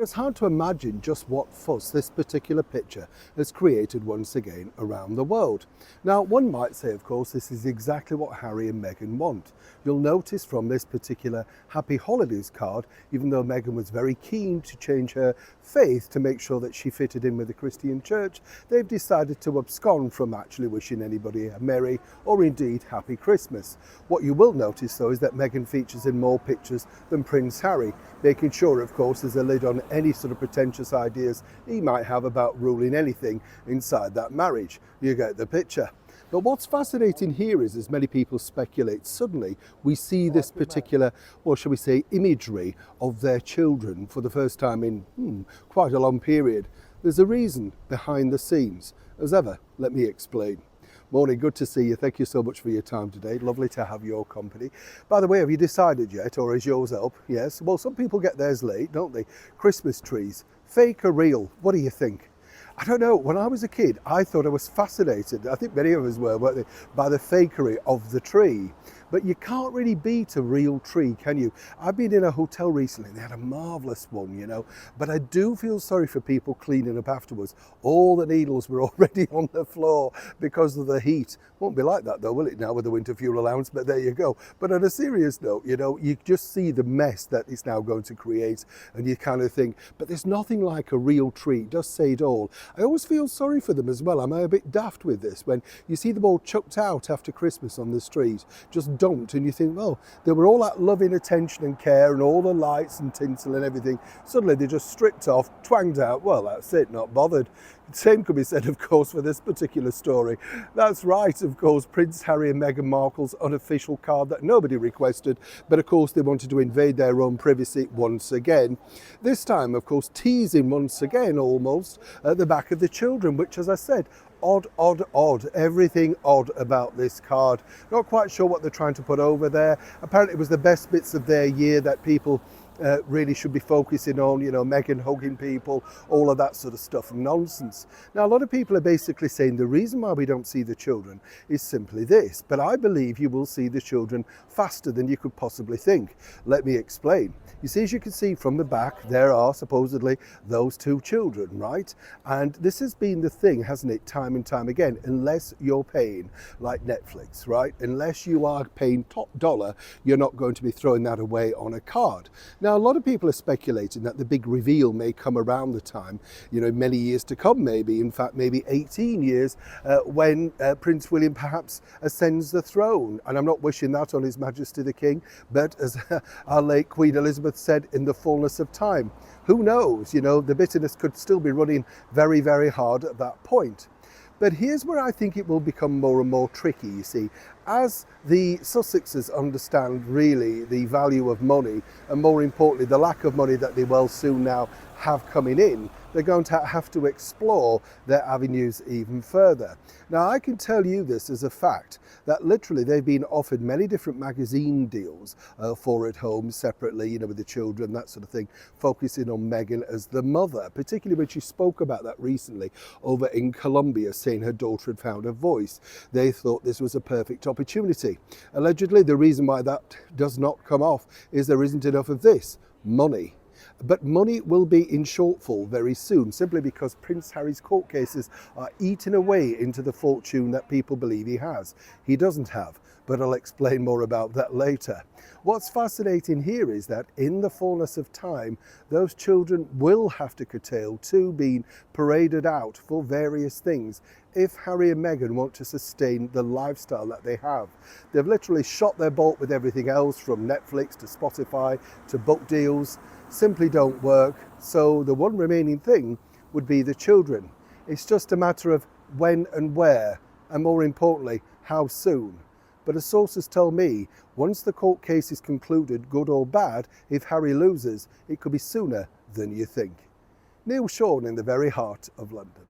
It's hard to imagine just what fuss this particular picture has created once again around the world. Now, one might say, of course, this is exactly what Harry and Meghan want. You'll notice from this particular Happy Holidays card, even though Meghan was very keen to change her faith to make sure that she fitted in with the Christian church, they've decided to abscond from actually wishing anybody a Merry or indeed Happy Christmas. What you will notice, though, is that Meghan features in more pictures than Prince Harry, making sure, of course, there's a lid on any sort of pretentious ideas he might have about ruling anything inside that marriage. You get the picture. But what's fascinating here is, as many people speculate, suddenly we see this particular, or shall we say, imagery of their children for the first time in quite a long period. There's a reason behind the scenes. As ever, let me explain. Morning, good to see you. Thank you so much for your time today. Lovely to have your company. By the way, have you decided yet, or is yours up? Yes. Well, some people get theirs late, don't they? Christmas trees, fake or real? What do you think? I don't know. When I was a kid, I thought I was fascinated. I think many of us were, weren't they, by the fakery of the tree. But you can't really beat a real tree, can you? I've been in a hotel recently, they had a marvellous one, you know, but I do feel sorry for people cleaning up afterwards. All the needles were already on the floor because of the heat. Won't be like that though, will it now, with the winter fuel allowance? But there you go. But on a serious note, you know, you just see the mess that it's now going to create, and you kind of think, but there's nothing like a real tree. It does say it all. I always feel sorry for them as well. Am I a bit daft with this? When you see them all chucked out after Christmas on the street, just dumped, and you think, well, they were all that loving attention and care and all the lights and tinsel and everything. Suddenly they're just stripped off, twanged out. Well, that's it, not bothered. Same could be said, of course, for this particular story. That's right, of course, Prince Harry and Meghan Markle's unofficial card that nobody requested, but of course they wanted to invade their own privacy once again. This time, of course, teasing once again almost at the back of the children, which, as I said, odd, odd, odd. Everything odd about this card. Not quite sure what they're trying to put over there. Apparently it was the best bits of their year that people really should be focusing on, you know, Meghan hugging people, all of that sort of stuff. Nonsense. Now, a lot of people are basically saying the reason why we don't see the children is simply this, but I believe you will see the children faster than you could possibly think. Let me explain. You see, as you can see from the back, there are supposedly those two children, right? And this has been the thing, hasn't it, time and time again, unless you're paying like Netflix, right? Unless you are paying top dollar, you're not going to be throwing that away on a card. Now, a lot of people are speculating that the big reveal may come around the time, you know, many years to come, maybe, in fact, maybe 18 years, when Prince William perhaps ascends the throne. And I'm not wishing that on His Majesty the King, but as our late Queen Elizabeth said, in the fullness of time. Who knows, you know, the bitterness could still be running very, very hard at that point. But here's where I think it will become more and more tricky, you see. As the Sussexes understand really the value of money, and more importantly, the lack of money that they will soon now have coming in, they're going to have to explore their avenues even further. Now, I can tell you this as a fact, that literally they've been offered many different magazine deals for at home separately, you know, with the children, that sort of thing, focusing on Meghan as the mother, particularly when she spoke about that recently over in Colombia, saying her daughter had found her voice. They thought this was a perfect opportunity. Allegedly, the reason why that does not come off is there isn't enough of this, money. But money will be in shortfall very soon, simply because Prince Harry's court cases are eating away into the fortune that people believe he has. He doesn't have, but I'll explain more about that later. What's fascinating here is that in the fullness of time, those children will have to curtail to being paraded out for various things if Harry and Meghan want to sustain the lifestyle that they have. They've literally shot their bolt with everything else, from Netflix to Spotify to book deals. Simply don't work. So the one remaining thing would be the children. It's just a matter of when and where, and more importantly, how soon. But as sources tell me, once the court case is concluded, good or bad, if Harry loses, it could be sooner than you think. Neil Sean in the very heart of London.